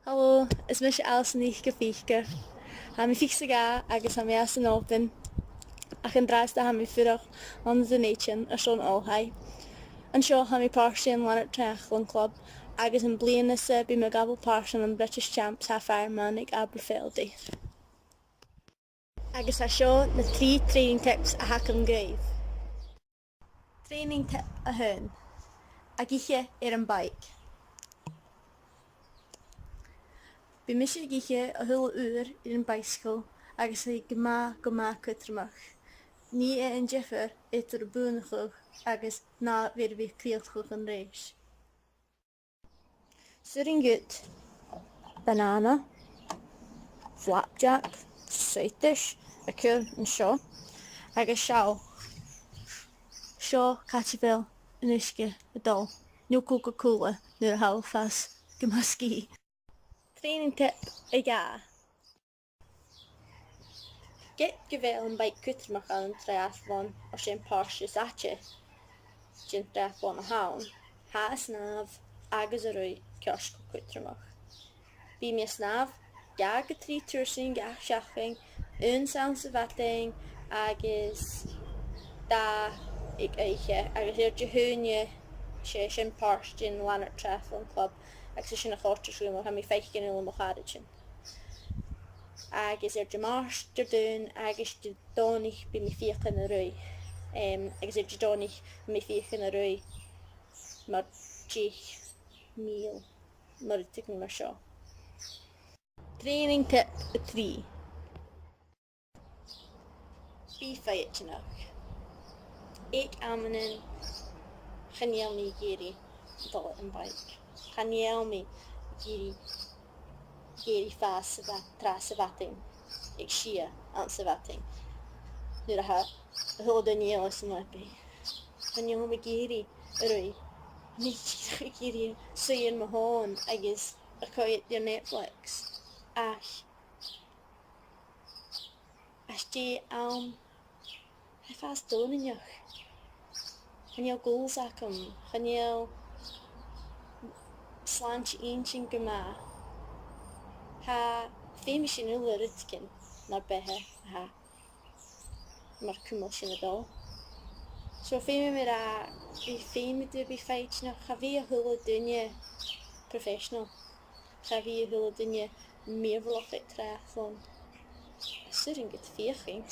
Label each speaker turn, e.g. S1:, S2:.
S1: Hallo, is mis Alison Nic go Phiocar. Ha mi fix ga agus ha mi as an Òban. Ach an drasta ha mi furach an the nation a Sean Óhai. An seo ha mi páirse an Lanark Triathlon Club agus an bliana sa bí me gabal páirse an British Champs ha fireman ag Aberfeldy. Agus ha seo na 3 training tips a hacam gaibh. Training tip a hun. Agiche an bike. Bí mis giche a thula uair an bicycle agus é go maith cutramach. Ní an jeffer itar búnachug agus ná bhír bhí críalchug an réis. Surin gut, banana, flapjack, soitish, a cur an seo, agus seao. Seo catibel an isce a dul, nó Coca-Cola nuair Halifax go má ski. Training tip I ga. Get gyfeil yn bike cwtramach an triathlon o sy'n Spòrs sy'n triathlon a hawn. Ha snaf agus a rwy kiosg o cwtramach. Bí mi snaf gag y 3 tŵr sy'n gach siaching, un sawn syfating agus da ag eiche agus i'r dhuine sy'n Spòrs sy'n Lanark Triathlon Club agus sy'n a chortir sy'n ha mi feich gen ilm o charad sy'n. Agus marsh dhuine agus donig bí mi fiach yn y rwy. Agus donig mi fiach yn y rwy mar 10,000 mar tig mar seo. Training tip 3. Bí feichinach. Ik amanin chaniel mi geri dol yn bike. Chaniel mi geri fas tras syfating. Ik sia an syfating. Nu'r ha hwyl Daniel ys yn lepi. Chaniel mi geri rwy. Mi geri sy'n mahon agos a coed your Netflix. Ach di he fas don yn ioch. Chaniel goals acum. Chaniel slant un sy'n gyma. Ha ffeim sy'n yw'r rytgyn na'r behe ha mae'r cymol sy'n y dol. So ffeim mi ra fi ffeim ydw fi ffeit na cha fi a hwyl o dhuine professional. Cha fi a hwyl o dhuine meerfloch triathlon. Sy'n gyda fiaching.